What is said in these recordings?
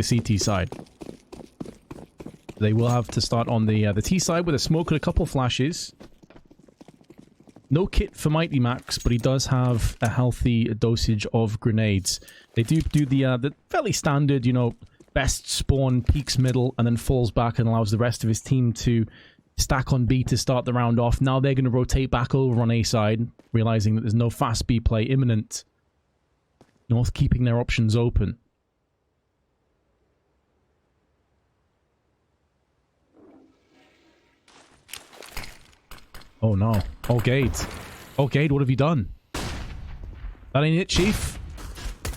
the CT side. They will have to start on the T side with a smoke and a couple flashes. No kit for Mighty Max, but he does have a healthy dosage of grenades. They do the fairly standard, you know, best spawn, peaks middle, and then falls back and allows the rest of his team to stack on B to start the round off. Now they're going to rotate back over on A side, realizing that there's no fast B play imminent. North keeping their options open. Oh no. Oh, Gade. Oh, Gade, what have you done? That ain't it, Chief.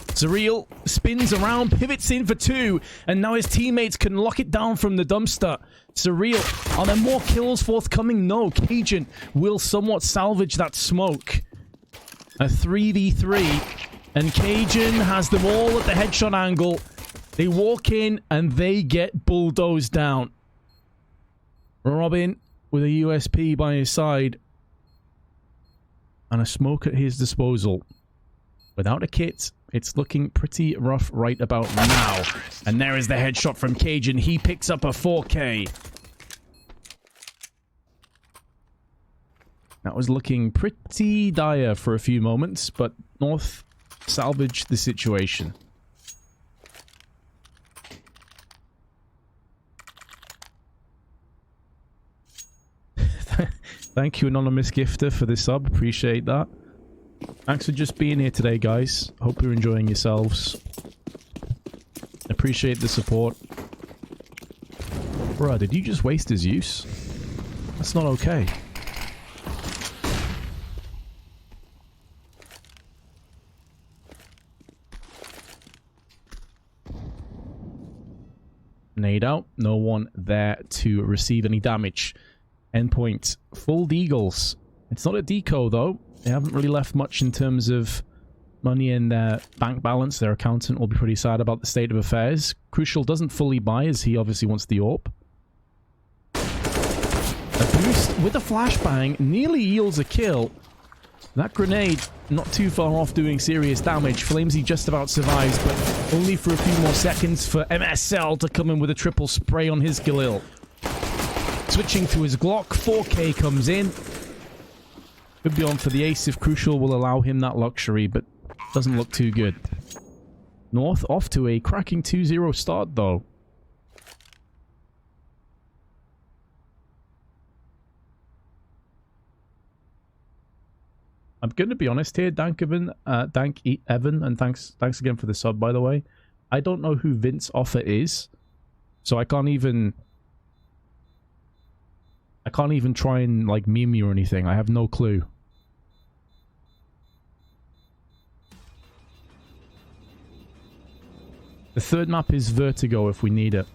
Surreal spins around, pivots in for 2, and now his teammates can lock it down from the dumpster. Surreal. Are there more kills forthcoming? No. Cajun will somewhat salvage that smoke. A 3v3, and Cajun has them all at the headshot angle. They walk in, and they get bulldozed down. Robin with a USP by his side and a smoke at his disposal. Without a kit, it's looking pretty rough right about now. And there is the headshot from Cajun. He picks up a 4K. That was looking pretty dire for a few moments, but North salvaged the situation. Thank you, Anonymous Gifter, for the sub. Appreciate that. Thanks for just being here today, guys. Hope you're enjoying yourselves. Appreciate the support. Bruh, did you just waste his use? That's not okay. Nade out. No one there to receive any damage. Endpoint. Full deagles. It's not a deco, though. They haven't really left much in terms of money in their bank balance. Their accountant will be pretty sad about the state of affairs. Crucial doesn't fully buy, as he obviously wants the AWP. A boost with a flashbang nearly yields a kill. That grenade not too far off doing serious damage. Flamesy just about survives, but only for a few more seconds for MSL to come in with a triple spray on his Galil. Switching to his Glock, 4K comes in. Could be on for the ace if Crucial will allow him that luxury, but doesn't look too good. North off to a cracking 2-0 start, though. I'm going to be honest here, Dank Evan, and thanks again for the sub, by the way. I don't know who Vince Offer is, so I can't even try and, like, meme you or anything. I have no clue. The third map is Vertigo if we need it.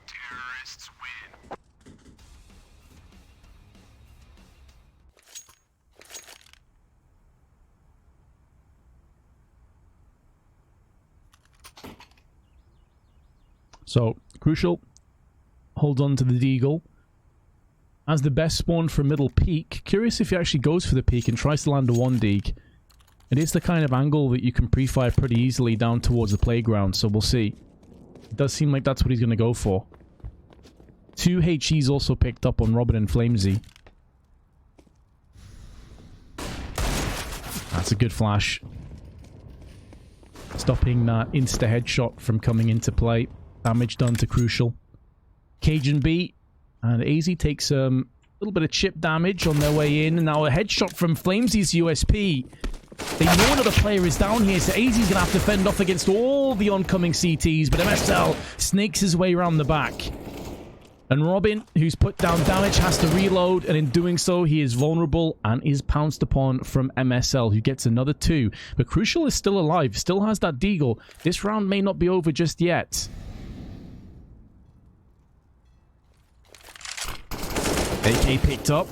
Terrorists win. So, Crucial holds on to the deagle. As the best spawn for middle peak. Curious if he actually goes for the peak and tries to land a 1-deag. It is the kind of angle that you can pre-fire pretty easily down towards the playground, so we'll see. It does seem like that's what he's going to go for. 2 HEs also picked up on Robin and Flamesy. That's a good flash. Stopping that insta-headshot from coming into play. Damage done to Crucial. Cajun B. And AZ takes a little bit of chip damage on their way in. And now a headshot from Flamesy's USP. They know another player is down here, so AZ's going to have to fend off against all the oncoming CTs. But MSL snakes his way around the back. And Robin, who's put down damage, has to reload. And in doing so, he is vulnerable and is pounced upon from MSL, who gets another 2. But Crucial is still alive, still has that deagle. This round may not be over just yet. AK picked up.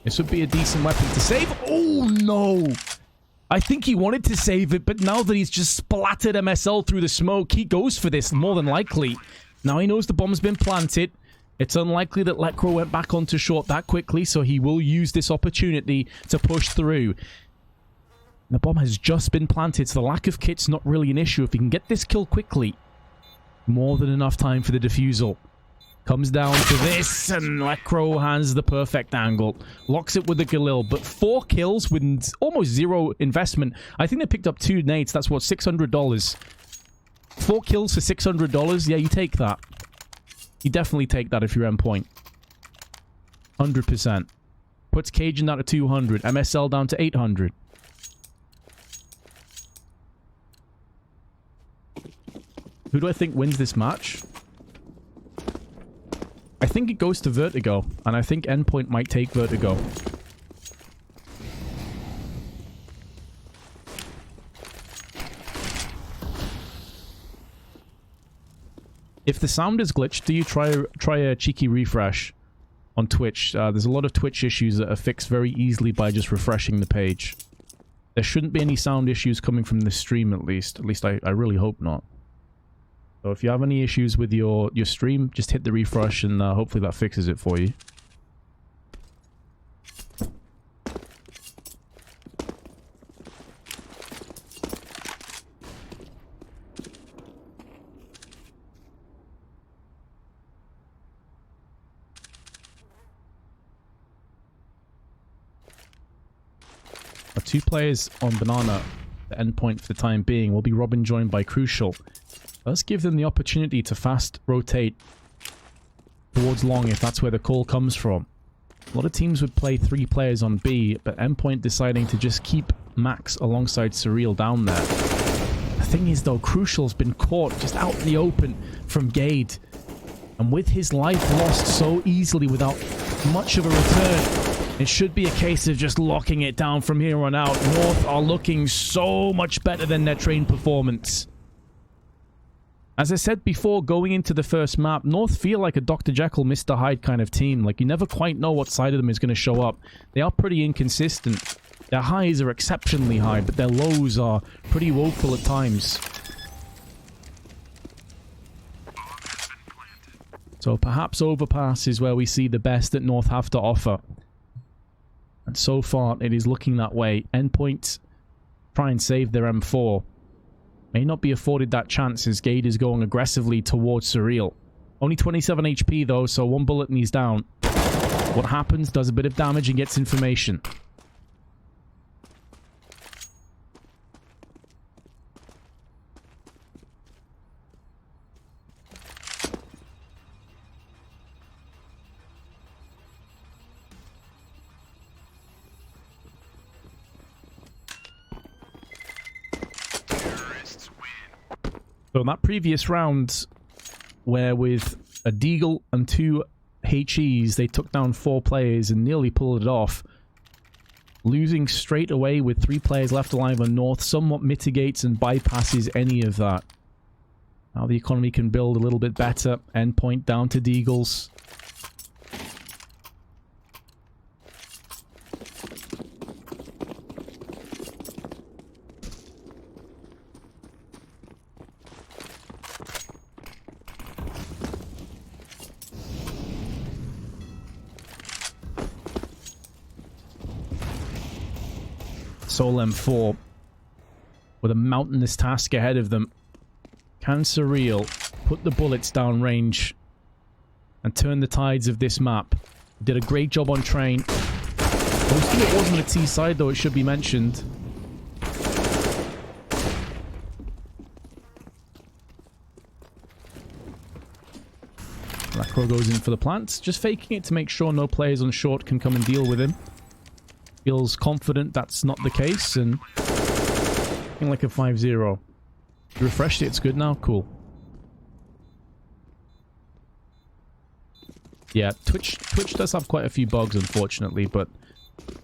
This would be a decent weapon to save. Oh, no. I think he wanted to save it, but now that he's just splattered MSL through the smoke, he goes for this, more than likely. Now he knows the bomb's been planted. It's unlikely that Lekro went back onto short that quickly, so he will use this opportunity to push through. The bomb has just been planted, so the lack of kit's not really an issue. If he can get this kill quickly, more than enough time for the defusal. Comes down to this, and Lekro has the perfect angle. Locks it with the Galil, but 4 kills with almost 0 investment. I think they picked up 2 nades. That's what, $600. 4 kills for $600? Yeah, you take that. You definitely take that if you're Endpoint. 100%. Puts Cajun down to 200. MSL down to 800. Who do I think wins this match? I think it goes to Vertigo, and I think Endpoint might take Vertigo. If the sound is glitched, do you try a cheeky refresh on Twitch? There's a lot of Twitch issues that are fixed very easily by just refreshing the page. There shouldn't be any sound issues coming from this stream, at least. At least I really hope not. So if you have any issues with your stream, just hit the refresh and hopefully that fixes it for you. Our 2 players on Banana, the Endpoint for the time being, will be Robin joined by Crucial. Let's give them the opportunity to fast rotate towards long if that's where the call comes from. A lot of teams would play 3 players on B, but Endpoint deciding to just keep Max alongside Surreal down there. The thing is though, Crucial's been caught just out in the open from Gade. And with his life lost so easily without much of a return, it should be a case of just locking it down from here on out. North are looking so much better than their train performance. As I said before, going into the first map, North feel like a Dr. Jekyll, Mr. Hyde kind of team. Like, you never quite know what side of them is going to show up. They are pretty inconsistent. Their highs are exceptionally high, but their lows are pretty woeful at times. So perhaps Overpass is where we see the best that North have to offer. And so far, it is looking that way. Endpoint try and save their M4. May not be afforded that chance as Gade is going aggressively towards Surreal. Only 27 HP though, so 1 bullet and he's down. What happens? Does a bit of damage and gets information. So in that previous round, where with a Deagle and 2 HEs, they took down 4 players and nearly pulled it off. Losing straight away with 3 players left alive on North somewhat mitigates and bypasses any of that. Now the economy can build a little bit better. Endpoint down to Deagles. Seule M4 with a mountainous task ahead of them. Can Surreal put the bullets down range and turn the tides of this map? Did a great job on train. Most of it wasn't at T side though, it should be mentioned. Blackrow goes in for the plants, just faking it to make sure no players on short can come and deal with him. Feels confident that's not the case, and looking like a 5-0. Refreshed it, it's good now? Cool. Yeah, Twitch does have quite a few bugs, unfortunately, but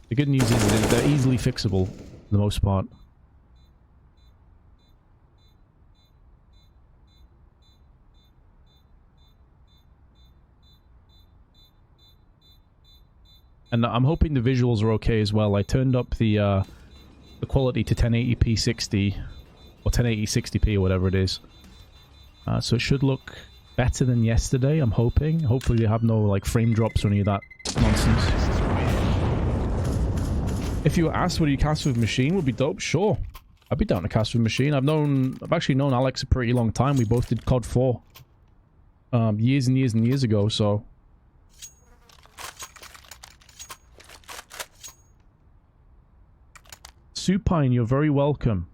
the good news is that they're easily fixable for the most part. And I'm hoping the visuals are okay as well. I turned up the quality to 1080p 60 or 1080 60p or whatever it is. So it should look better than yesterday, I'm hoping. Hopefully they have no like frame drops or any of that nonsense. If you were asked would you cast with machine would be dope, sure. I'd be down to cast with machine. I've actually known Alex a pretty long time. We both did COD 4. Years and years and years ago, so. Supine, you're very welcome.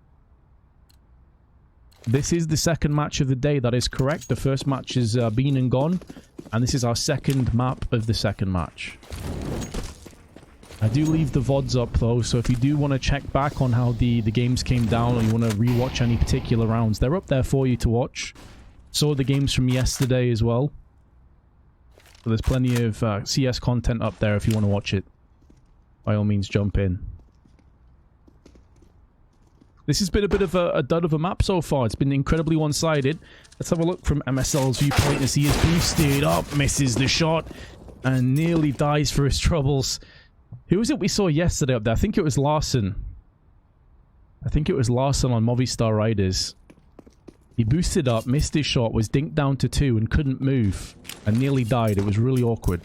This is the second match of the day, that is correct. The first match is been and gone, and this is our second map of the second match. I do leave the VODs up though, so if you do want to check back on how the games came down, or you want to rewatch any particular rounds, they're up there for you to watch. So the games from yesterday as well. So there's plenty of CS content up there if you want to watch it. By all means, jump in. This has been a bit of a dud of a map so far. It's been incredibly one-sided. Let's have a look from MSL's viewpoint as he is boosted up, misses the shot, and nearly dies for his troubles. Who was it we saw yesterday up there? I think it was Larson. I think it was Larson on Movistar Riders. He boosted up, missed his shot, was dinked down to 2 and couldn't move, and nearly died. It was really awkward.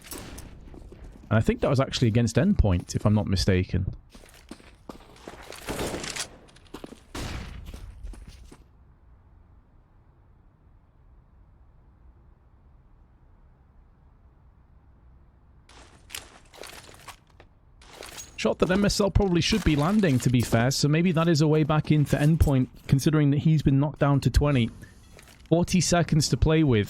And I think that was actually against Endpoint, if I'm not mistaken. Shot that MSL probably should be landing, to be fair, so maybe that is a way back into Endpoint, considering that he's been knocked down to 20. 40 seconds to play with.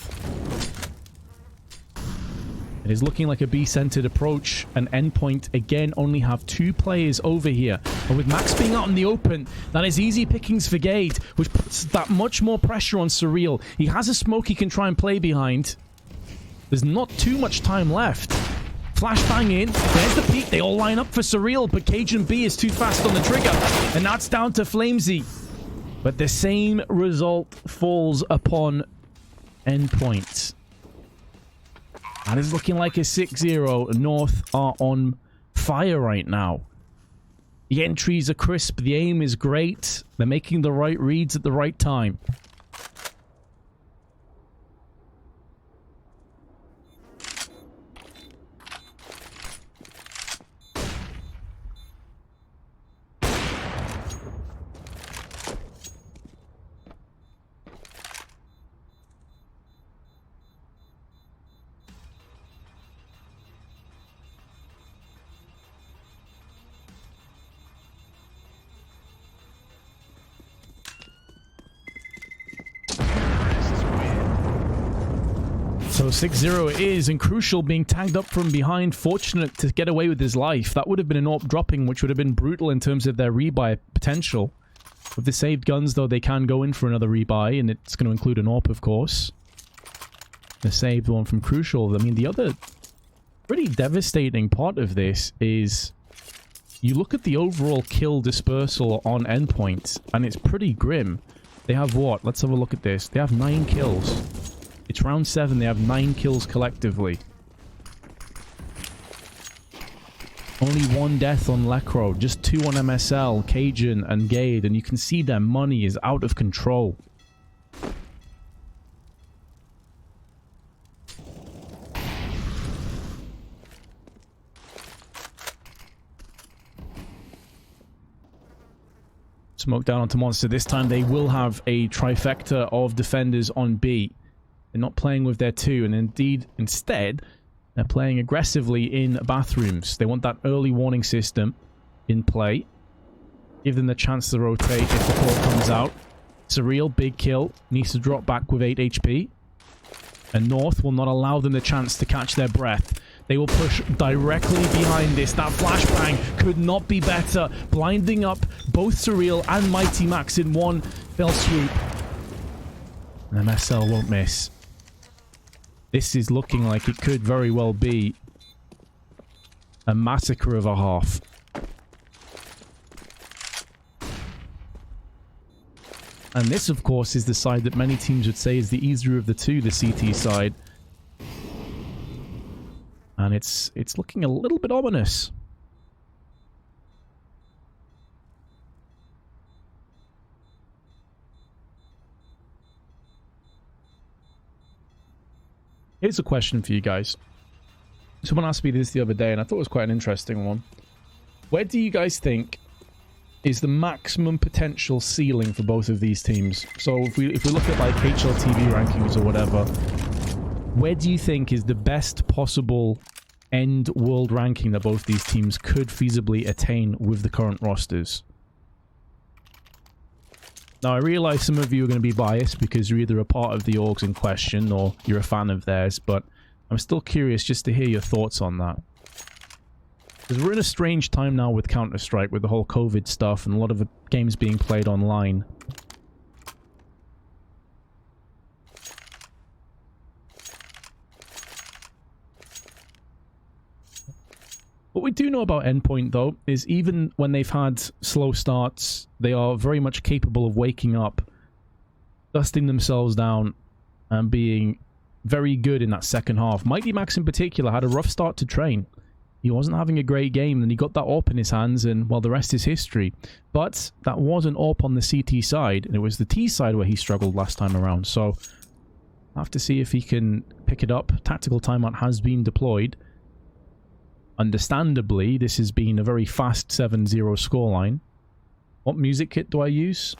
It is looking like a B-centered approach, and Endpoint, again, only have 2 players over here. And with Max being out in the open, that is easy pickings for Gade, which puts that much more pressure on Surreal. He has a smoke he can try and play behind. There's not too much time left. Flashbang in, there's the peek, they all line up for Surreal, but Cajun B is too fast on the trigger, and that's down to Flamesy. But the same result falls upon Endpoint. That is looking like a 6-0. North are on fire right now. The entries are crisp, the aim is great, they're making the right reads at the right time. So 6-0 it is, and Crucial being tagged up from behind, fortunate to get away with his life. That would have been an AWP dropping, which would have been brutal in terms of their rebuy potential. With the saved guns, though, they can go in for another rebuy, and it's going to include an AWP, of course. The saved one from Crucial. I mean, the other pretty devastating part of this is you look at the overall kill dispersal on Endpoint, and it's pretty grim. They have what? Let's have a look at this. They have 9 kills. It's round 7. They have 9 kills collectively. Only 1 death on Lecro. Just 2 on MSL, Cajun, and Gade. And you can see their money is out of control. Smoke down onto Monster. This time they will have a trifecta of defenders on B. They're not playing with their 2, and instead, they're playing aggressively in bathrooms. They want that early warning system in play. Give them the chance to rotate if the call comes out. Surreal, big kill. Needs to drop back with 8 HP. And North will not allow them the chance to catch their breath. They will push directly behind this. That flashbang could not be better. Blinding up both Surreal and Mighty Max in one fell swoop. And MSL won't miss. This is looking like it could very well be a massacre of a half. And this, of course, is the side that many teams would say is the easier of the 2, the CT side. And it's looking a little bit ominous. Here's a question for you guys. Someone asked me this the other day, and I thought it was quite an interesting one. Where do you guys think is the maximum potential ceiling for both of these teams? So if we look at like HLTV rankings or whatever, where do you think is the best possible end world ranking that both these teams could feasibly attain with the current rosters? Now, I realize some of you are going to be biased because you're either a part of the orgs in question or you're a fan of theirs, but I'm still curious just to hear your thoughts on that. Because we're in a strange time now with Counter-Strike, with the whole COVID stuff and a lot of games being played online. What we do know about Endpoint, though, is even when they've had slow starts, they are very much capable of waking up, dusting themselves down, and being very good in that second half. Mighty Max in particular had a rough start to train. He wasn't having a great game, and he got that AWP in his hands, and, well, the rest is history. But that was an AWP on the CT side, and it was the T side where he struggled last time around. So, I'll have to see if he can pick it up. Tactical timeout has been deployed. Understandably, this has been a very fast 7-0 scoreline. What music kit do I use?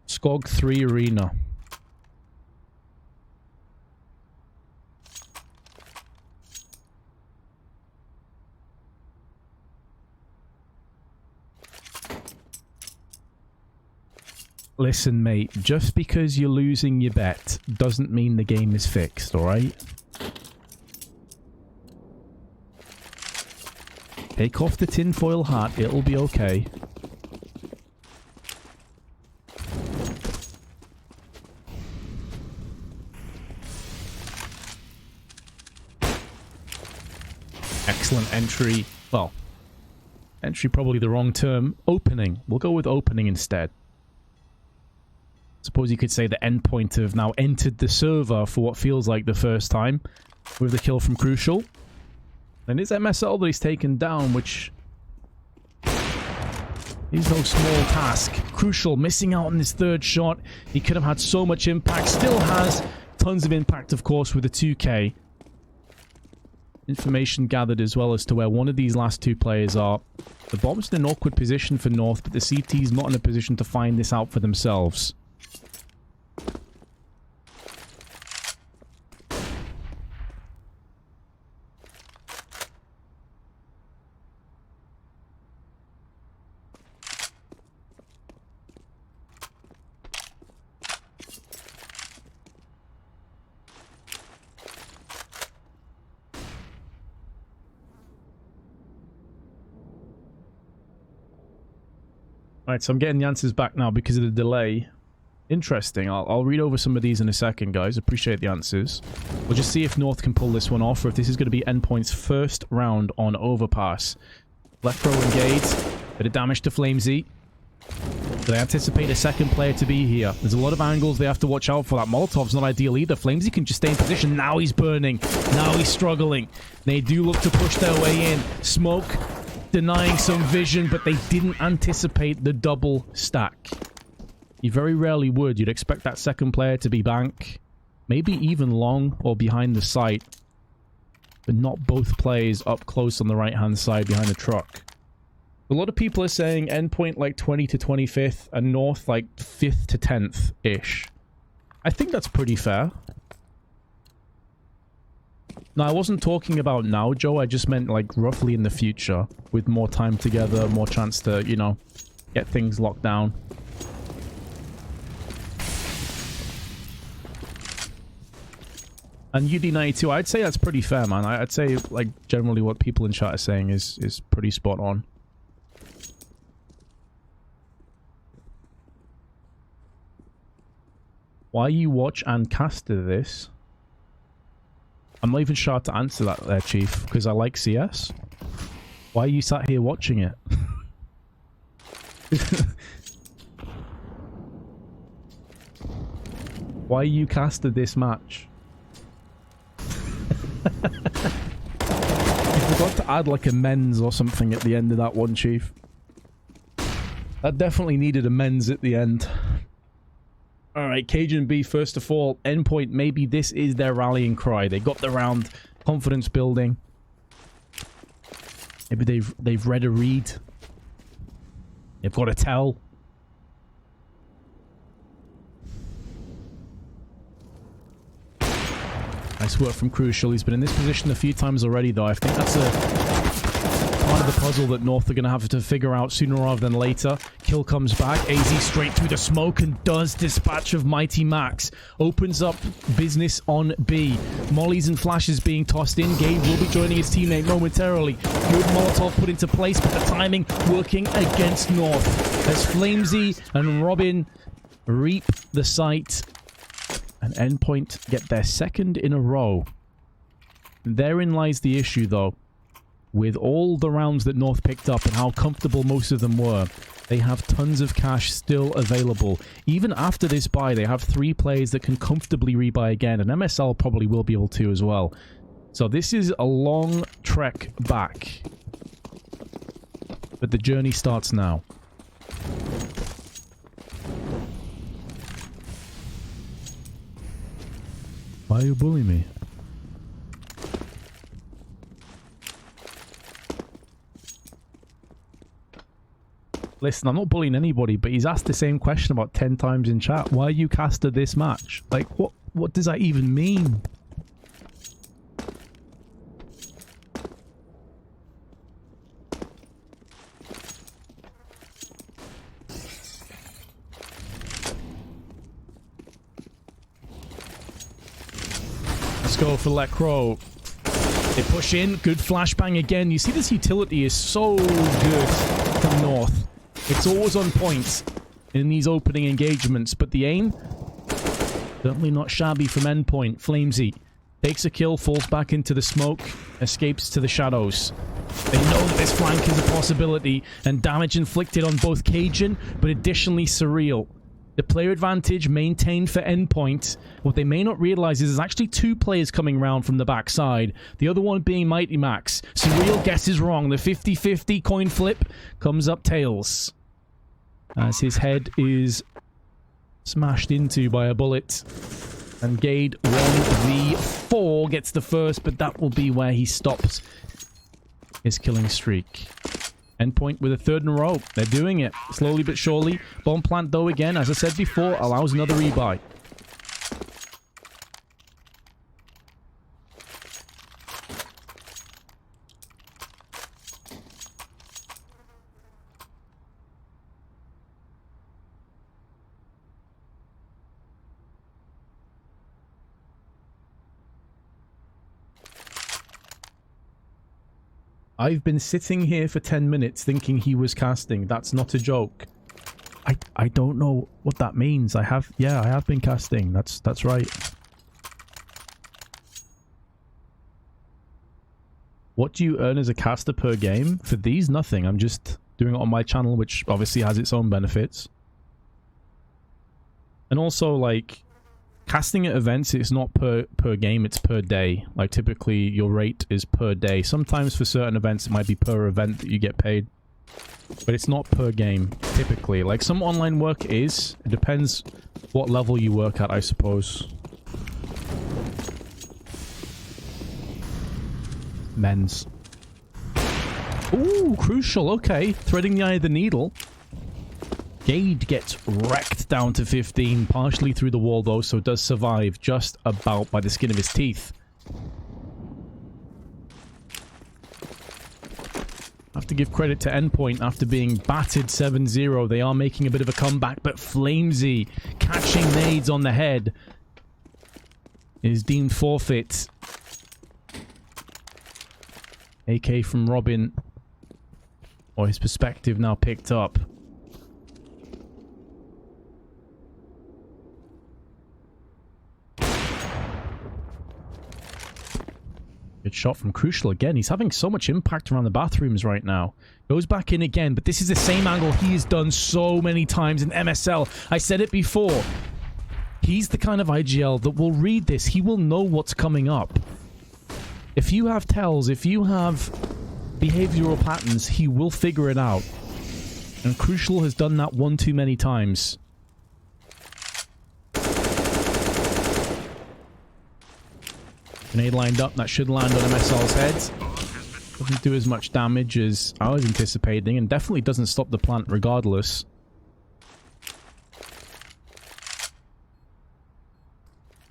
SCOG 3 Arena. Listen, mate, just because you're losing your bet doesn't mean the game is fixed, alright? Take off the tinfoil hat, it'll be okay. Excellent entry. Well, entry probably the wrong term. Opening. We'll go with opening instead. Suppose you could say the Endpoint have now entered the server for what feels like the first time with the kill from Crucial. And it's MSL that he's taken down, which is no small task. Crucial missing out on his third shot. He could have had so much impact. Still has tons of impact, of course, with the 2K. Information gathered as well as to where one of these last two players are. The bomb's in an awkward position for North, but the CT's not in a position to find this out for themselves. Alright, so I'm getting the answers back now because of the delay. Interesting. I'll read over some of these in a second, guys. Appreciate the answers. We'll just see if North can pull this one off, or if this is going to be Endpoint's first round on Overpass. Left row engaged. Bit of damage to Flamesy. They anticipate a second player to be here. There's a lot of angles they have to watch out for. That Molotov's not ideal either. Flamesy can just stay in position. Now he's burning. Now he's struggling. They do look to push their way in. Smoke denying some vision, but they didn't anticipate the double stack. You very rarely would. You'd expect that second player to be bank, maybe even long or behind the site, but not both players up close on the right-hand side behind the truck. A lot of people are saying Endpoint like 20 to 25th and North like 5th to 10th-ish. I think that's pretty fair. Now, I wasn't talking about now, Joe. I just meant like roughly in the future with more time together, more chance to, you know, get things locked down. And UD92, I'd say that's pretty fair, man. I'd say, like, generally what people in chat are saying is pretty spot on. Why you watch and caster this? I'm not even sure how to answer that there, Chief, because I like CS. Why are you sat here watching it? Why you casted this match? You forgot to add like a men's or something at the end of that one, Chief. That definitely needed a men's at the end. Alright, Cajun B, first of all, Endpoint, maybe this is their rallying cry. They got the round, confidence building. Maybe they've read a read. They've got a tell. Nice work from Crucial. He's been in this position a few times already, though. I think that's a part of the puzzle that North are going to have to figure out sooner rather than later. Kill comes back. AZ straight through the smoke and does dispatch of Mighty Max. Opens up business on B. Mollies and flashes being tossed in. Gabe will be joining his teammate momentarily. Good Molotov put into place, but the timing working against North. As Flamesy and Robin reap the site. And Endpoint get their second in a row. Therein lies the issue, though. With all the rounds that North picked up and how comfortable most of them were, they have tons of cash still available. Even after this buy, they have 3 players that can comfortably rebuy again, and MSL probably will be able to as well. So this is a long trek back. But the journey starts now. Why are you bullying me? Listen, I'm not bullying anybody, but he's asked the same question about 10 times in chat. Why are you caster this match? Like, what does that even mean? Let's go for Let Crow. They push in. Good flashbang again. You see this utility is so good from North. It's always on point in these opening engagements, but the aim, certainly not shabby from Endpoint. Flamesy takes a kill, falls back into the smoke, escapes to the shadows. They know that this flank is a possibility, and damage inflicted on both Cajun, but additionally Surreal. The player advantage maintained for Endpoint. What they may not realize is there's actually 2 players coming round from the backside. The other one being Mighty Max. Surreal guesses wrong. The 50-50 coin flip comes up tails. As his head is smashed into by a bullet. And Gade 1v4 gets the first, but that will be where he stops his killing streak. Endpoint with a 3rd in a row. They're doing it. Slowly but surely. Bomb plant, though, again, as I said before, allows another rebuy. I've been sitting here for 10 minutes thinking he was casting. That's not a joke. I don't know what that means. I have been casting. That's right. What do you earn as a caster per game? For these, nothing. I'm just doing it on my channel, which obviously has its own benefits. And also, like, casting at events, it's not per game, it's per day. Like, typically, your rate is per day. Sometimes for certain events, it might be per event that you get paid. But it's not per game, typically. Like, some online work is. It depends what level you work at, I suppose. Men's. Ooh, Crucial, okay. Threading the eye of the needle. Gade gets wrecked down to 15, partially through the wall though, so does survive just about by the skin of his teeth. I have to give credit to Endpoint after being battered 7-0. They are making a bit of a comeback, but Flamesy catching nades on the head is deemed forfeit. AK from Robin, or his perspective now picked up. Good shot from Crucial again. He's having so much impact around the bathrooms right now. Goes back in again, but this is the same angle he has done so many times in MSL. I said it before. He's the kind of IGL that will read this. He will know what's coming up. If you have tells, if you have behavioral patterns, he will figure it out. And Crucial has done that one too many times. Grenade lined up. That should land on MSL's head. Doesn't do as much damage as I was anticipating, and definitely doesn't stop the plant regardless.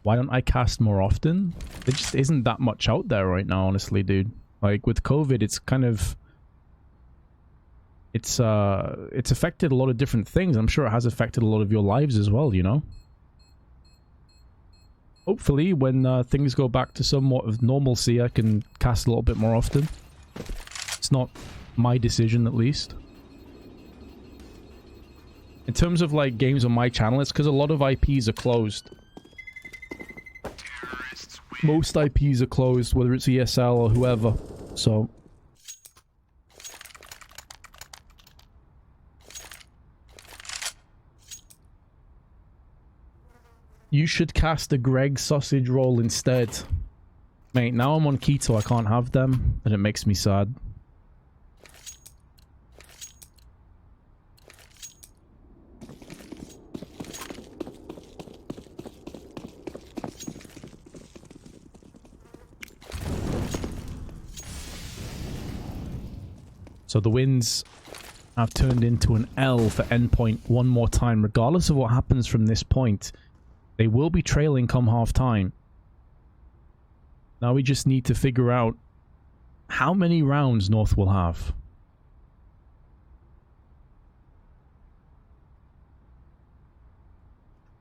Why don't I cast more often? There just isn't that much out there right now, honestly, dude. Like, with COVID, it's kind of... It's affected a lot of different things. I'm sure it has affected a lot of your lives as well, you know? Hopefully, when things go back to somewhat of normalcy, I can cast a little bit more often. It's not my decision, at least. In terms of, like, games on my channel, it's because a lot of IPs are closed. Most IPs are closed, whether it's ESL or whoever. So... You should cast a Greg sausage roll instead. Mate, now I'm on keto, I can't have them, and it makes me sad. So the wins have turned into an L for Endpoint one more time, regardless of what happens from this point. They will be trailing come half-time. Now we just need to figure out how many rounds North will have.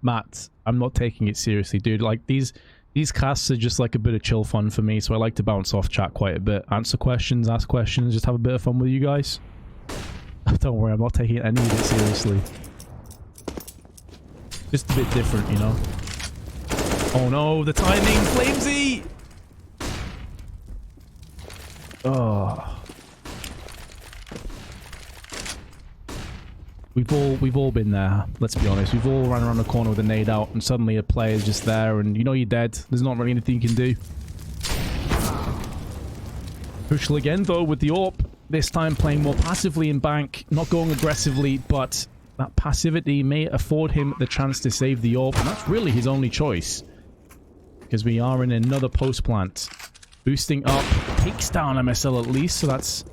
Matt, I'm not taking it seriously, dude. Like, these casts are just like a bit of chill fun for me, so I like to bounce off chat quite a bit. Answer questions, ask questions, just have a bit of fun with you guys. Don't worry, I'm not taking any of it seriously. Just a bit different, you know? Oh no, the timing! Flamesy! Oh. We've all been there, let's be honest. We've all run around the corner with a nade out and suddenly a player's just there and you know you're dead. There's not really anything you can do. Crucial again though with the AWP. This time playing more passively in bank, not going aggressively, but that passivity may afford him the chance to save the AWP, and that's really his only choice. Because we are in another post plant. Boosting up, takes down MSL at least, so that's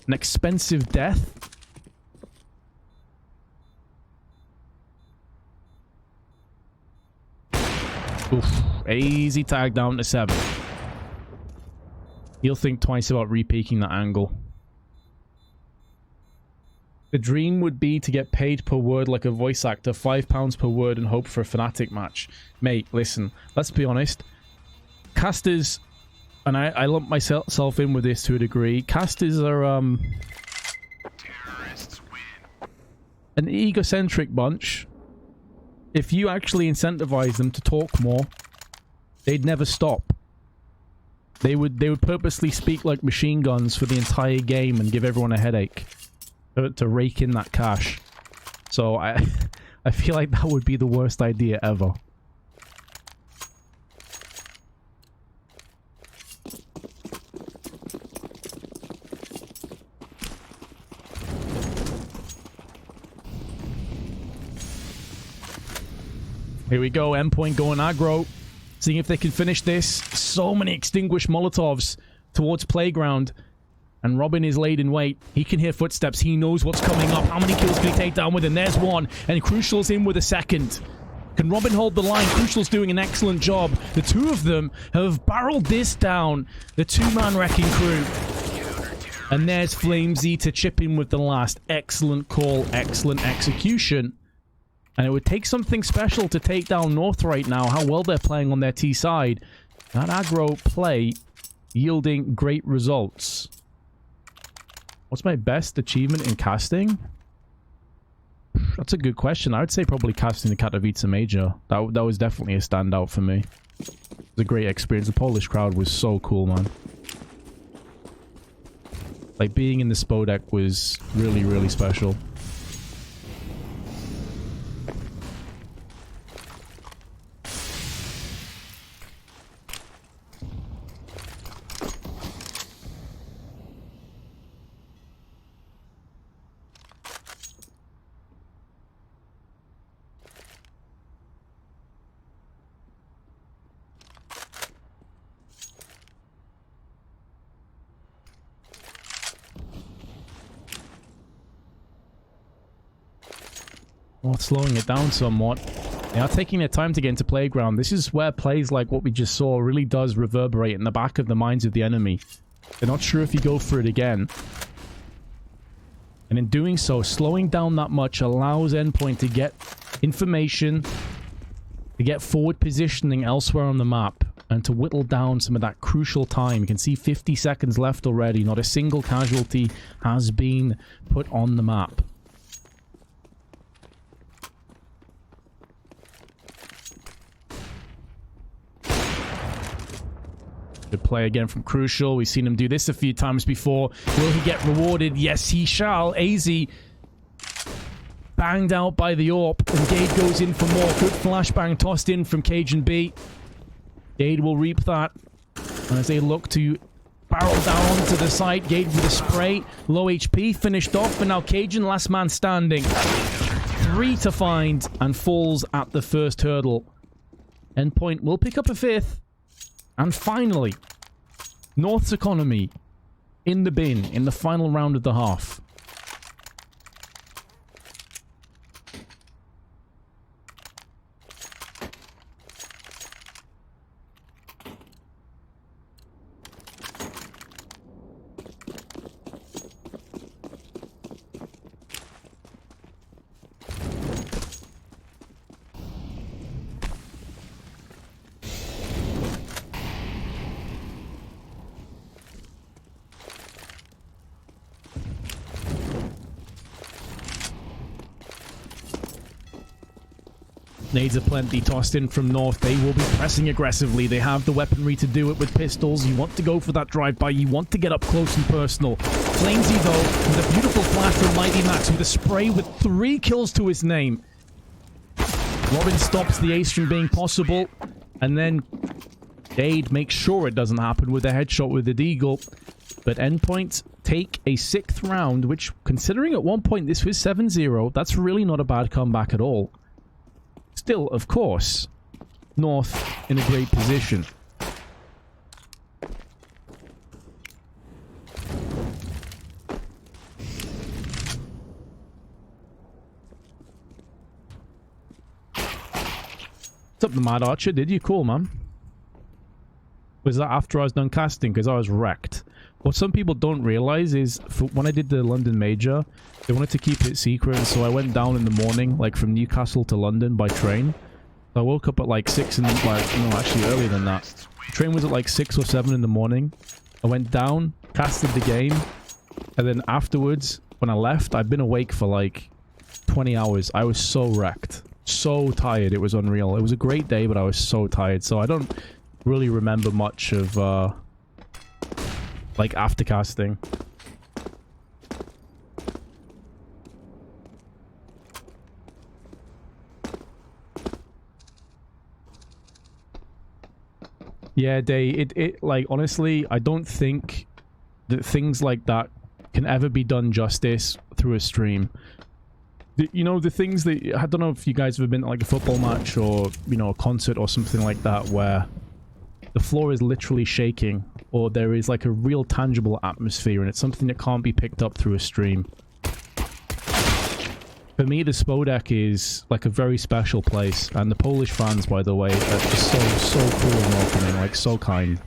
an expensive death. Oof, easy tag down to 7. He'll think twice about re-peeking that angle. The dream would be to get paid per word like a voice actor, £5 per word, and hope for a Fnatic match. Mate, listen, let's be honest. Casters, and I lump myself in with this to a degree, casters are an egocentric bunch. If you actually incentivize them to talk more, they'd never stop. They would purposely speak like machine guns for the entire game and give everyone a headache. To rake in that cash. So I feel like that would be the worst idea ever. Here we go, Endpoint going aggro. Seeing if they can finish this. So many extinguished Molotovs towards Playground. And Robin is laid in wait. He can hear footsteps. He knows what's coming up. How many kills can he take down with him? There's one. And Crucial's in with a second. Can Robin hold the line? Crucial's doing an excellent job. The two of them have barreled this down. The two-man wrecking crew. And there's Flamesy to chip in with the last. Excellent call. Excellent execution. And it would take something special to take down North right now. How well they're playing on their T side. That aggro play yielding great results. What's my best achievement in casting? That's a good question. I would say probably casting the Katowice Major. That was definitely a standout for me. It was a great experience. The Polish crowd was so cool, man. Like, being in the Spodek was really, really special. Well, slowing it down somewhat. They are taking their time to get into playground. This is where plays like what we just saw really does reverberate in the back of the minds of the enemy. They're not sure if you go for it again. And in doing so, slowing down that much allows Endpoint to get information, to get forward positioning elsewhere on the map, and to whittle down some of that crucial time. You can see 50 seconds left already. Not a single casualty has been put on the map. Good play again from Crucial. We've seen him do this a few times before. Will he get rewarded? Yes, he shall. AZ banged out by the AWP, and Gade goes in for more. Good flashbang tossed in from Cajun B. Gade will reap that as they look to barrel down to the side. Gade with a spray. Low HP, finished off, but now Cajun, last man standing. 3 to find, and falls at the first hurdle. Endpoint will pick up a 5th. And finally, North's economy in the bin in the final round of the half. Nades aplenty tossed in from North. They will be pressing aggressively. They have the weaponry to do it with pistols. You want to go for that drive-by. You want to get up close and personal. Flamesy, though, with a beautiful flash from Mighty Max with a spray with 3 kills to his name. Robin stops the ace from being possible. And then Gade makes sure it doesn't happen with a headshot with the Deagle. But Endpoint take a 6th round, which, considering at one point this was 7-0, that's really not a bad comeback at all. Still, of course, North in a great position. What's up, the Mad Archer? Did you cool, man? Was that after I was done casting? Because I was wrecked. What some people don't realize is, when I did the London Major, they wanted to keep it secret, so I went down in the morning, like from Newcastle to London by train. So I woke up at like 6 and like, no, actually earlier than that. The train was at like 6 or 7 in the morning. I went down, casted the game, and then afterwards, when I left, I'd been awake for like 20 hours. I was so wrecked. So tired, it was unreal. It was a great day, but I was so tired, so I don't really remember much of, like, after casting. Yeah, it like, honestly, I don't think that things like that can ever be done justice through a stream. You know, the things that, I don't know if you guys have been to like a football match or, you know, a concert or something like that where the floor is literally shaking, or there is like a real tangible atmosphere, and it's something that can't be picked up through a stream. For me, the Spodek is like a very special place, and the Polish fans, by the way, are just so cool and welcoming, like so kind.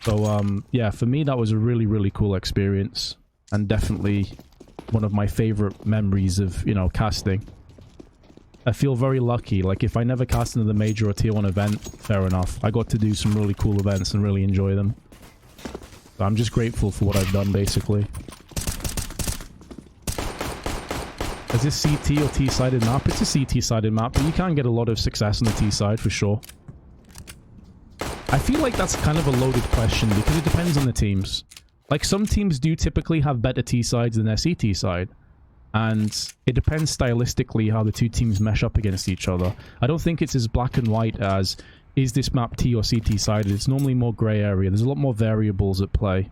So yeah, for me that was a really cool experience, and definitely one of my favorite memories of, you know, casting. I feel very lucky. Like, if I never cast another major or tier 1 event, fair enough. I got to do some really cool events and really enjoy them. So I'm just grateful for what I've done, basically. Is this CT or T-sided map? It's a CT-sided map, but you can get a lot of success on the T-side, for sure. I feel like that's kind of a loaded question, because it depends on the teams. Like, some teams do typically have better T-sides than their CT side. And it depends stylistically how the two teams mesh up against each other. I don't think it's as black and white as, is this map T or CT sided? It's normally more grey area. There's a lot more variables at play.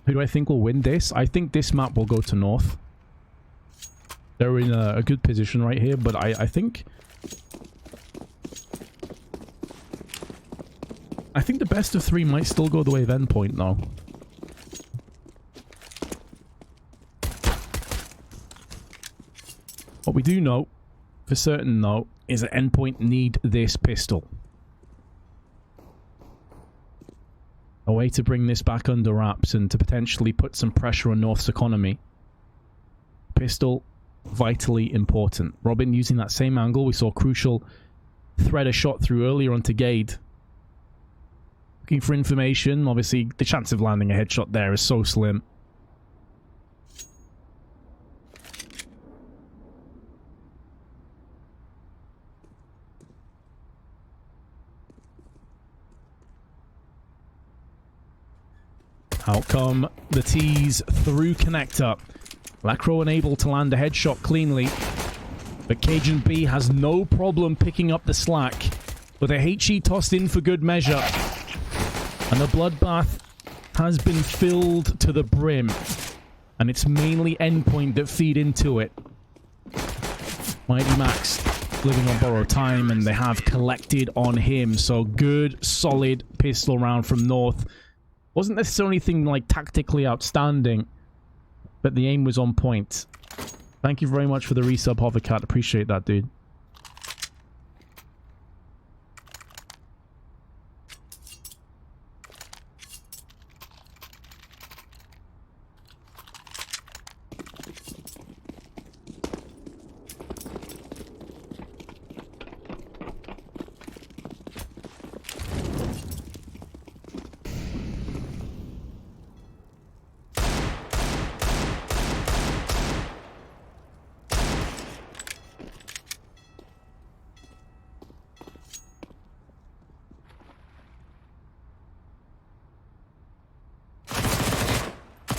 Who do I think will win this? I think this map will go to North. They're in a good position right here, but I think the best of 3 might still go the way of Endpoint, though. What we do know, for certain though, is that Endpoint need this pistol. A way to bring this back under wraps and to potentially put some pressure on North's economy. Pistol, vitally important. Robin using that same angle. We saw Crucial thread a shot through earlier onto Gade. Looking for information. Obviously, the chance of landing a headshot there is so slim. Out come the tease through connector. Lacro unable to land a headshot cleanly. But Cajun B has no problem picking up the slack. With a HE tossed in for good measure. And the bloodbath has been filled to the brim. And it's mainly Endpoint that feed into it. Mighty Max living on borrowed time, and they have collected on him. So good, solid pistol round from North. Wasn't necessarily anything like tactically outstanding, but the aim was on point. Thank you very much for the resub, Hovercat. Appreciate that, dude.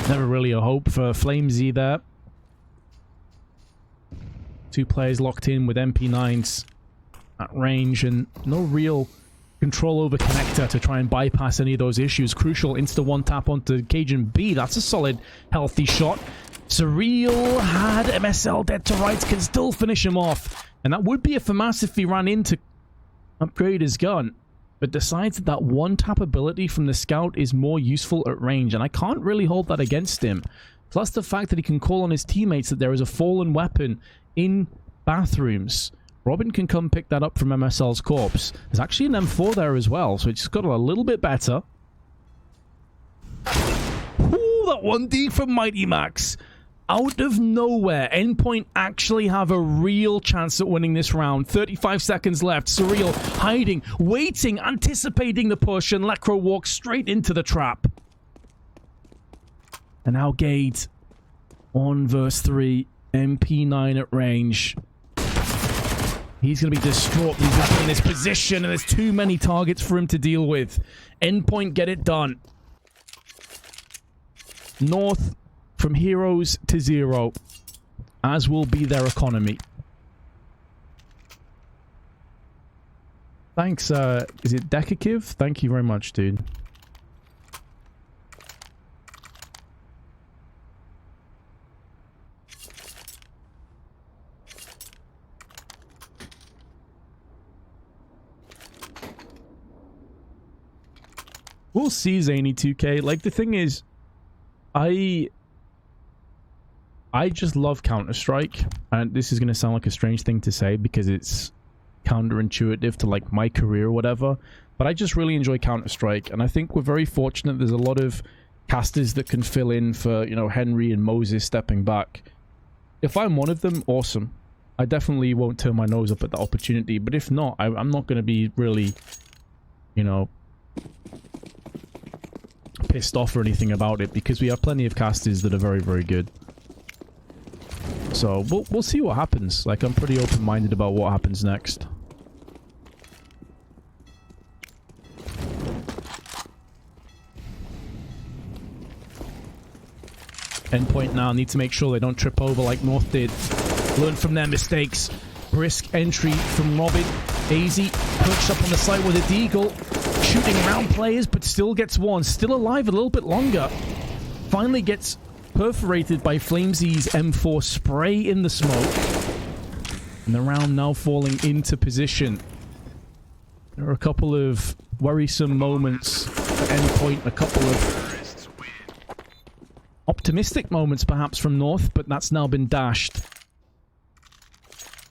Never really a hope for Flamesy there. Two players locked in with MP9s at range and no real control over connector to try and bypass any of those issues. Crucial insta one tap onto Cajun B. That's a solid, healthy shot. Surreal had MSL dead to rights, can still finish him off. And that would be a FAMAS if he ran in to upgrade his gun. But decides that that one-tap ability from the scout is more useful at range, and I can't really hold that against him. Plus the fact that he can call on his teammates that there is a fallen weapon in bathrooms. Robin can come pick that up from MSL's corpse. There's actually an M4 there as well, so it's got a little bit better. Ooh, that 1D from Mighty Max. Out of nowhere, Endpoint actually have a real chance at winning this round. 35 seconds left. Surreal hiding, waiting, anticipating the push, and Lecro walks straight into the trap. And now Gade on verse 3. MP9 at range. He's going to be distraught. He's going to be in this position, and there's too many targets for him to deal with. Endpoint get it done. North from heroes to zero, as will be their economy. Thanks, is it Dekakiv? Thank you very much, dude. We'll see, Zany2K. Like, the thing is, I just love Counter-Strike, and this is going to sound like a strange thing to say because it's counterintuitive to like my career or whatever, but I just really enjoy Counter-Strike, and I think we're very fortunate there's a lot of casters that can fill in for, you know, Henry and Moses stepping back. If I'm one of them, awesome. I definitely won't turn my nose up at the opportunity, but if not, I'm not going to be really, you know, pissed off or anything about it because we have plenty of casters that are very, very good. So we'll see what happens. Like, I'm pretty open-minded about what happens next. Endpoint now need to make sure they don't trip over like North did. Learn from their mistakes. Brisk entry from Robin. AZ perched up on the site with a deagle. Shooting around players, but still gets one. Still alive a little bit longer. Finally gets perforated by Flamesy's M4 spray in the smoke. And the round now falling into position. There are a couple of worrisome moments for Endpoint. A couple of optimistic moments perhaps from North, but that's now been dashed.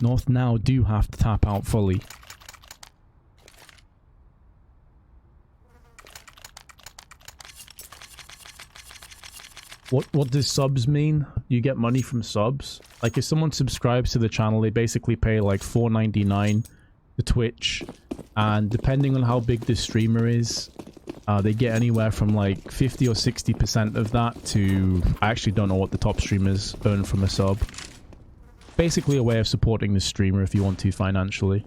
North now do have to tap out fully. What does subs mean? You get money from subs? Like, if someone subscribes to the channel, they basically pay like $4.99 to Twitch, and depending on how big the streamer is, they get anywhere from like 50 or 60% of that to... I actually don't know what the top streamers earn from a sub. Basically a way of supporting the streamer if you want to financially.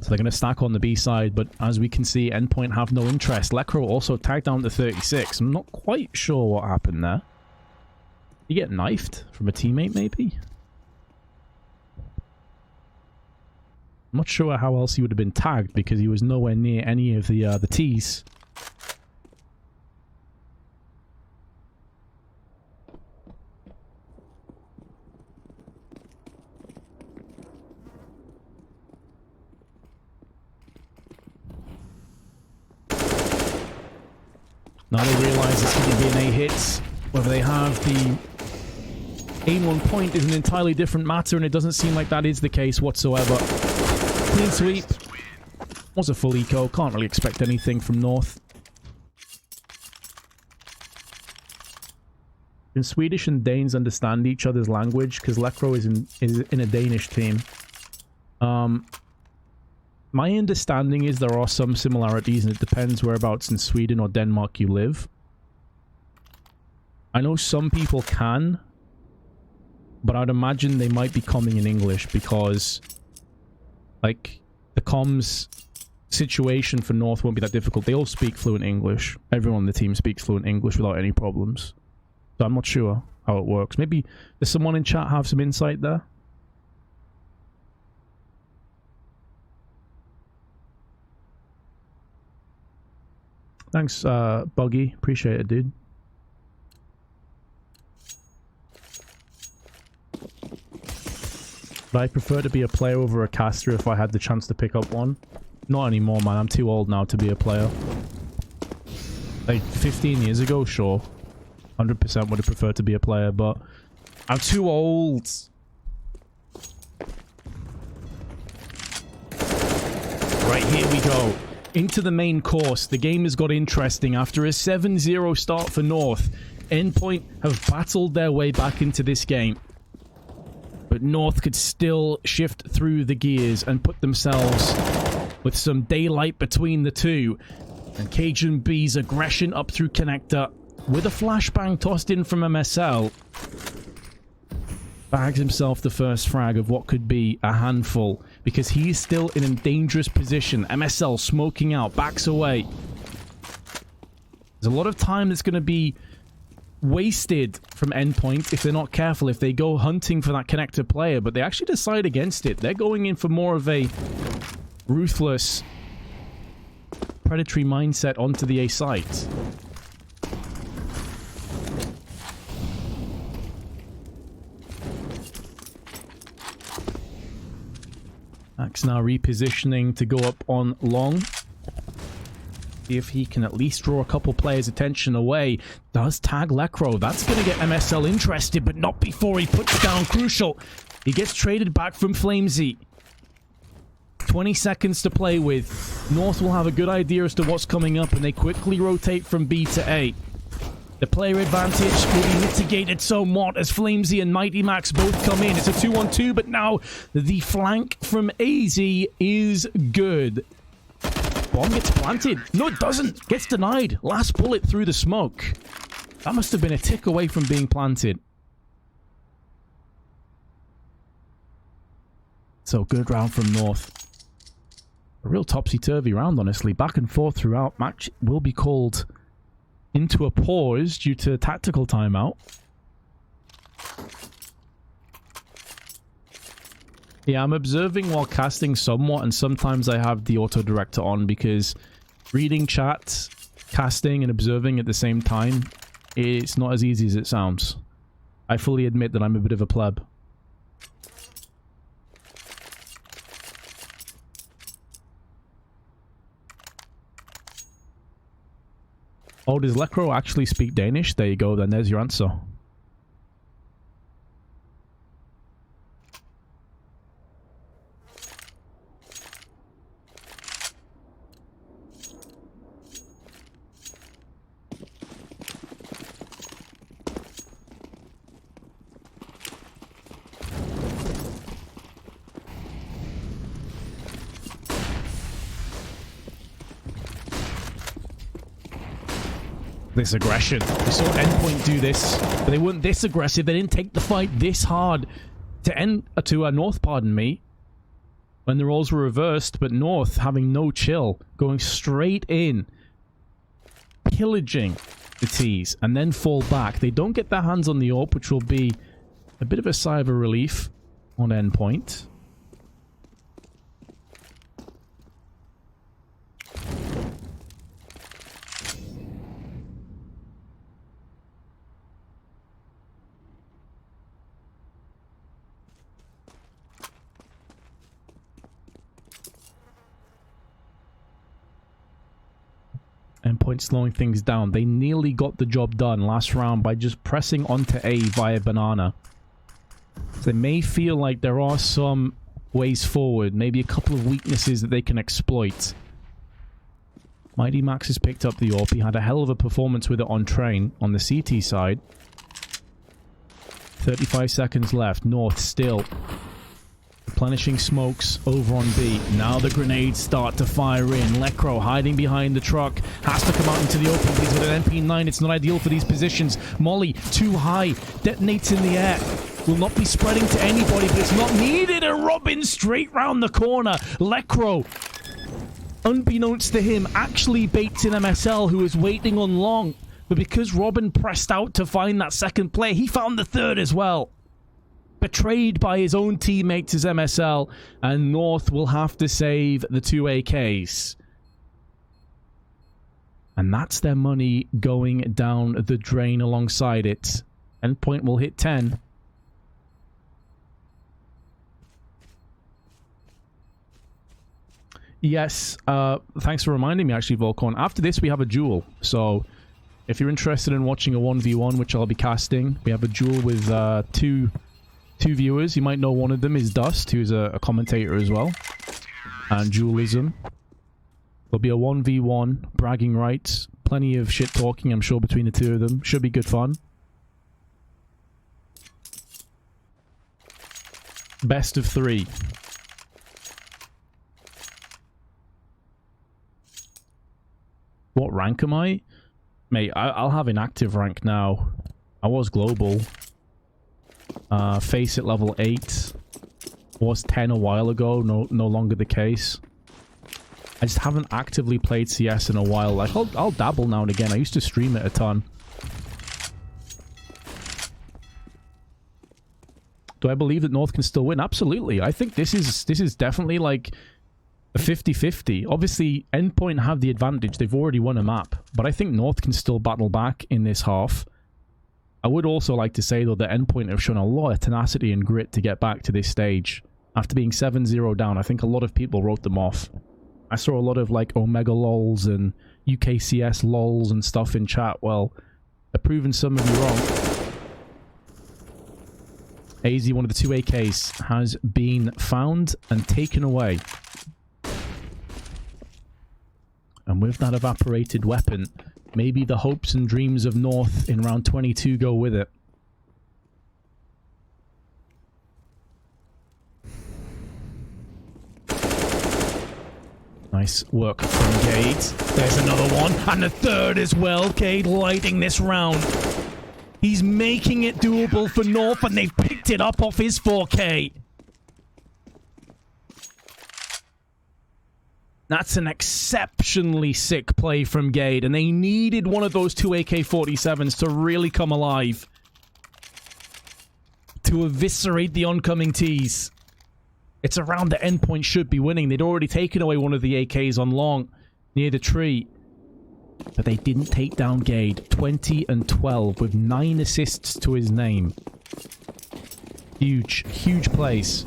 So they're going to stack on the B side, but as we can see, Endpoint have no interest. leikkeet also tagged down to 36. I'm not quite sure what happened there. You get knifed from a teammate, maybe? I'm not sure how else he would have been tagged because he was nowhere near any of the T's. Now they realise it's going to be an A hit. Whether they have the aim on point is an entirely different matter, and it doesn't seem like that is the case whatsoever. Clean sweep. Was a full eco. Can't really expect anything from North. Can Swedish and Danes understand each other's language? Because leikkeet is in a Danish team. My understanding is there are some similarities, and it depends whereabouts in Sweden or Denmark you live. I know some people can, but I'd imagine they might be coming in English because, like, the comms situation for North won't be that difficult. They all speak fluent English. Everyone on the team speaks fluent English without any problems. So I'm not sure how it works. Maybe does someone in chat have some insight there? Thanks, Buggy. Appreciate it, dude. But I prefer to be a player over a caster if I had the chance to pick up one. Not anymore, man. I'm too old now to be a player. Like, 15 years ago, sure. 100% would have preferred to be a player, but I'm too old. Right, here we go. Into the main course. The game has got interesting. After a 7-0 start for North, Endpoint have battled their way back into this game. But North could still shift through the gears and put themselves with some daylight between the two. And Cajun B's aggression up through connector with a flashbang tossed in from MSL. Bags himself the first frag of what could be a handful because he's still in a dangerous position. MSL smoking out, backs away. There's a lot of time that's going to be wasted from Endpoint if they're not careful, if they go hunting for that connector player, but they actually decide against it. They're going in for more of a ruthless, predatory mindset onto the A site. Max now repositioning to go up on long. See if he can at least draw a couple players' attention away. Does tag leikkeet. That's going to get MSL interested, but not before he puts down Crucial. He gets traded back from Flamesy. 20 seconds to play with. North will have a good idea as to what's coming up, and they quickly rotate from B to A. The player advantage will be mitigated somewhat as Flamesy and Mighty Max both come in. It's a 2-on-2, but now the flank from AZ is good. Bomb gets planted. No, it doesn't. Gets denied. Last bullet through the smoke. That must have been a tick away from being planted. So, good round from North. A real topsy-turvy round, honestly. Back and forth throughout. Match will be called into a pause due to tactical timeout. Yeah, I'm observing while casting somewhat, and sometimes I have the auto director on because reading chat, casting, and observing at the same time, it's not as easy as it sounds. I fully admit that I'm a bit of a pleb. Oh, does Lekro actually speak Danish? There you go, then there's your answer. This aggression. We saw Endpoint do this, but they weren't this aggressive. They didn't take the fight this hard to North, pardon me, when the roles were reversed, but North having no chill, going straight in, pillaging the T's, and then fall back. They don't get their hands on the AWP, which will be a bit of a sigh of relief on Endpoint. Endpoint slowing things down. They nearly got the job done last round by just pressing onto A via banana. So they may feel like there are some ways forward, maybe a couple of weaknesses that they can exploit. Mighty Max has picked up the AWP. He had a hell of a performance with it on train on the CT side. 35 seconds left. North still replenishing smokes over on B. Now the grenades start to fire in. Lekro hiding behind the truck. Has to come out into the open. He's with an MP9. It's not ideal for these positions. Molly, too high. Detonates in the air. Will not be spreading to anybody, but it's not needed. And Robin straight round the corner. Lekro, unbeknownst to him, actually baits in MSL, who is waiting on long. But because Robin pressed out to find that second player, he found the third as well. Betrayed by his own teammates as MSL, and North will have to save the 2 AKs. And that's their money going down the drain alongside it. Endpoint will hit 10. Yes, thanks for reminding me actually, Volcon. After this we have a duel, so if you're interested in watching a 1v1, which I'll be casting, we have a duel with two viewers. You might know one of them is Dust, who's a commentator as well, and Dualism. There'll be a 1v1, bragging rights, plenty of shit talking, I'm sure, between the two of them. Should be good fun. Best of 3. What rank am I? Mate, I'll have inactive rank now. I was global. Face at level 8. Was 10 a while ago, no longer the case. I just haven't actively played CS in a while. Like, I'll dabble now and again. I used to stream it a ton. Do I believe that North can still win? Absolutely. I think this is definitely like a 50-50. Obviously, Endpoint have the advantage. They've already won a map. But I think North can still battle back in this half. I would also like to say, though, that Endpoint have shown a lot of tenacity and grit to get back to this stage. After being 7-0 down, I think a lot of people wrote them off. I saw a lot of, like, Omega lols and UKCS lols and stuff in chat. Well, they're proving some of you wrong. AZ, one of the 2 AKs, has been found and taken away. And with that evaporated weapon, maybe the hopes and dreams of North in round 22 go with it. Nice work from Gade. There's another one, and the third as well. Gade lighting this round. He's making it doable for North, and they've picked it up off his 4K. That's an exceptionally sick play from Gade, and they needed one of those 2 AK-47s to really come alive. To eviscerate the oncoming T's. It's a round that Endpoint should be winning. They'd already taken away one of the AKs on long, near the tree. But they didn't take down Gade. 20 and 12 with 9 assists to his name. Huge, huge plays.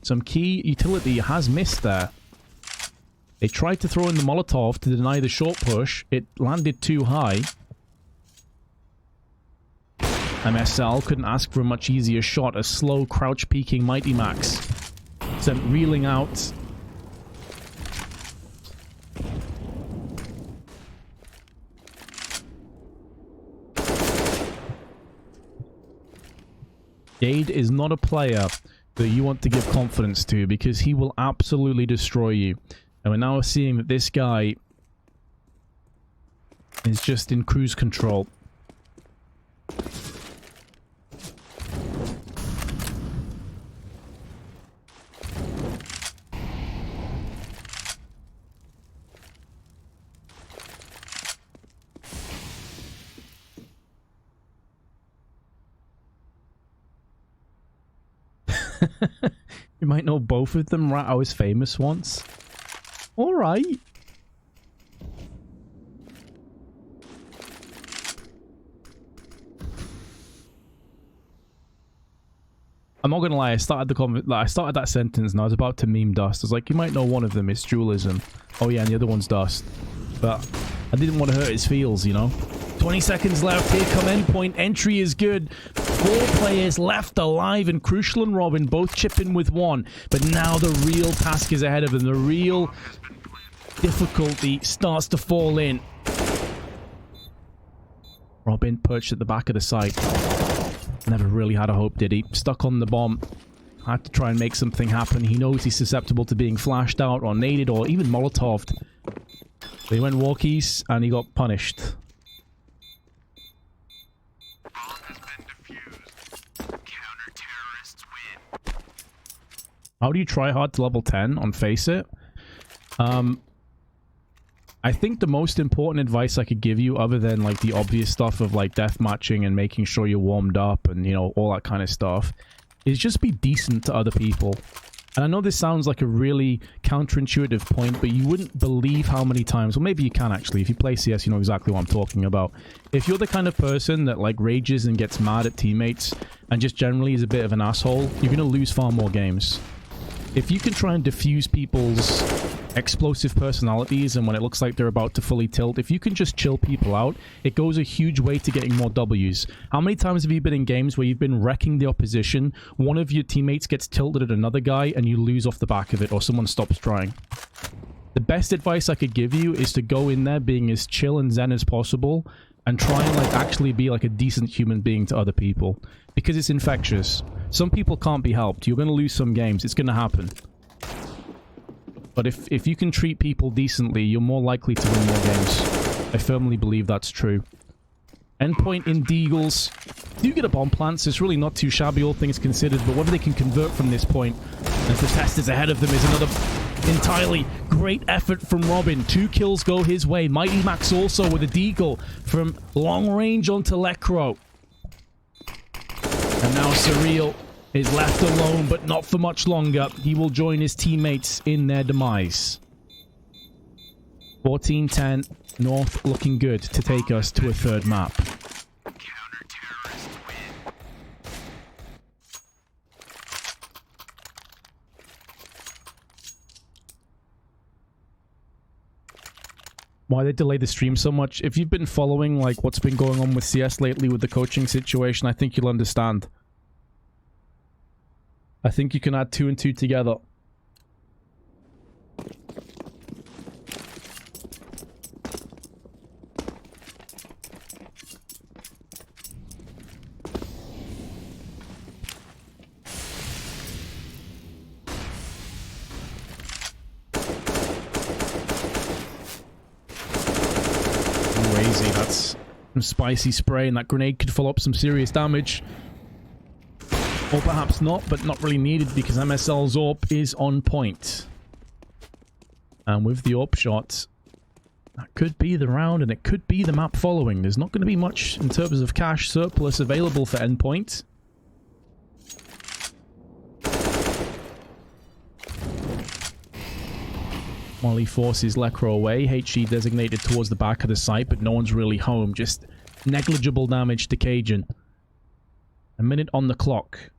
Some key utility has missed there. They tried to throw in the Molotov to deny the short push. It landed too high. MSL couldn't ask for a much easier shot. A slow, crouch-peeking Mighty Max sent reeling out. Jade is not a player that you want to give confidence to, because he will absolutely destroy you. And we're now seeing that this guy is just in cruise control. You might know both of them, right? I was famous once. Alright. I'm not gonna lie, I started that sentence and I was about to meme Dust. I was like, you might know one of them, it's dualism. Oh yeah, and the other one's Dust. But I didn't want to hurt his feels, you know? 20 seconds left, here come Endpoint. Entry is good. 4 players left alive, and Crucial and Robin both chip in with 1. But now the real task is ahead of them. The real difficulty starts to fall in. Robin perched at the back of the site. Never really had a hope, did he? Stuck on the bomb. Had to try and make something happen. He knows he's susceptible to being flashed out or naded or even Molotoved. So he went walkies and he got punished. How do you try hard to level 10 on Face It? I think the most important advice I could give you, other than like the obvious stuff of like deathmatching and making sure you're warmed up and, you know, all that kind of stuff, is just be decent to other people. And I know this sounds like a really counterintuitive point, but you wouldn't believe how many times, well maybe you can actually, if you play CS you know exactly what I'm talking about. If you're the kind of person that like rages and gets mad at teammates and just generally is a bit of an asshole, you're going to lose far more games. If you can try and diffuse people's explosive personalities and when it looks like they're about to fully tilt, if you can just chill people out, it goes a huge way to getting more Ws. How many times have you been in games where you've been wrecking the opposition, one of your teammates gets tilted at another guy and you lose off the back of it, or someone stops trying? The best advice I could give you is to go in there being as chill and zen as possible and try and like actually be like a decent human being to other people, because it's infectious. Some people can't be helped. You're going to lose some games. It's going to happen. But if you can treat people decently, you're more likely to win more games. I firmly believe that's true. Endpoint in Deagles. Do get a bomb plant, so it's really not too shabby, all things considered. But whether they can convert from this point, as the test is ahead of them, is another entirely great effort from Robin. 2 kills go his way. Mighty Max also with a deagle from long range onto Lekro. And now Surreal is left alone, but not for much longer. He will join his teammates in their demise. 14-10, North looking good to take us to a 3rd map. Why they delay the stream so much? If you've been following like what's been going on with CS lately with the coaching situation, I think you'll understand. I think you can add 2 and 2 together. Crazy, that's some spicy spray, and that grenade could follow up some serious damage. Or perhaps not, but not really needed because MSL's AWP is on point. And with the AWP shot, that could be the round and it could be the map following. There's not going to be much in terms of cash surplus available for Endpoint. Molly forces Lekro away. HE designated towards the back of the site, but no one's really home. Just negligible damage to Cajun. A minute on the clock.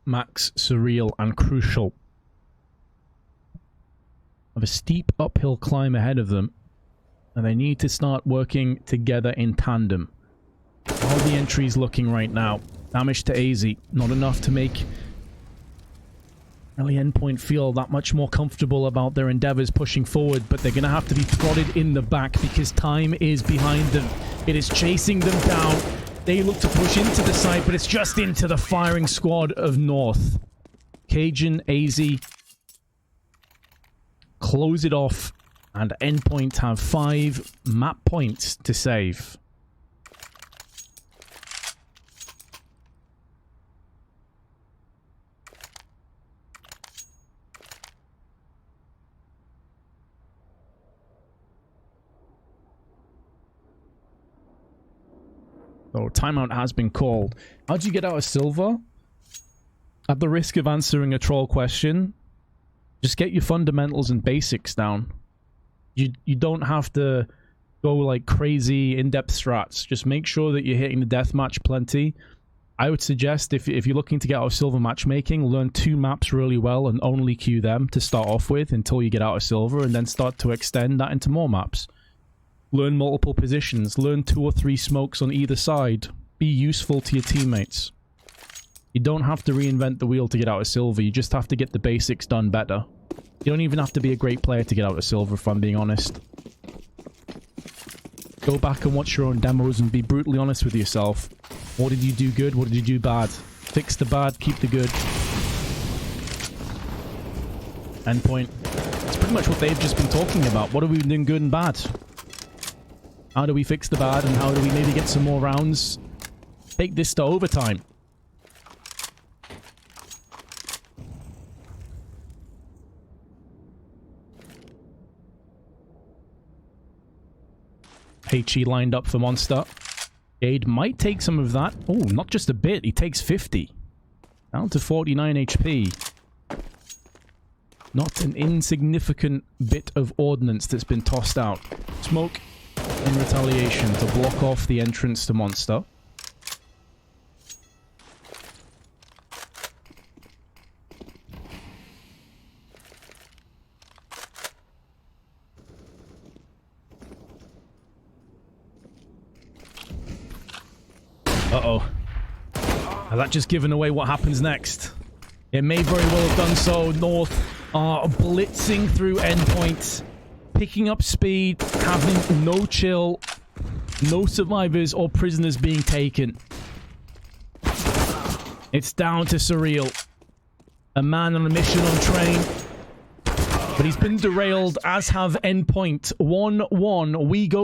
Max, Surreal, and Crucial have a steep uphill climb ahead of them, and they need to start working together in tandem. How are the entries looking right now? Damage to AZ, not enough to make really Endpoint feel that much more comfortable about their endeavors pushing forward, but they're going to have to be prodded in the back because time is behind them. It is chasing them down. They look to push into the side, but it's just into the firing squad of North. Cajun, AZ close it off, and Endpoint have 5 map points to save. So timeout has been called. How'd you get out of silver? At the risk of answering a troll question, just get your fundamentals and basics down. You don't have to go like crazy in-depth strats. Just make sure that you're hitting the deathmatch plenty. I would suggest if you're looking to get out of silver matchmaking, learn 2 maps really well and only queue them to start off with until you get out of silver, and then start to extend that into more maps. Learn multiple positions. Learn 2 or 3 smokes on either side. Be useful to your teammates. You don't have to reinvent the wheel to get out of silver. You just have to get the basics done better. You don't even have to be a great player to get out of silver, if I'm being honest. Go back and watch your own demos and be brutally honest with yourself. What did you do good? What did you do bad? Fix the bad, keep the good. Endpoint. It's pretty much what they've just been talking about. What are we doing good and bad? How do we fix the bad, and how do we maybe get some more rounds? Take this to overtime. HE lined up for Monster. Gade might take some of that. Oh, not just a bit. He takes 50. Down to 49 HP. Not an insignificant bit of ordnance that's been tossed out. Smoke in retaliation to block off the entrance to Monster. Uh-oh. Has that just given away what happens next? It may very well have done so. North are blitzing through Endpoint, picking up speed, having no chill, no survivors or prisoners being taken. It's down to Surreal, a man on a mission on train, but he's been derailed, as have Endpoint. 1-1, we go.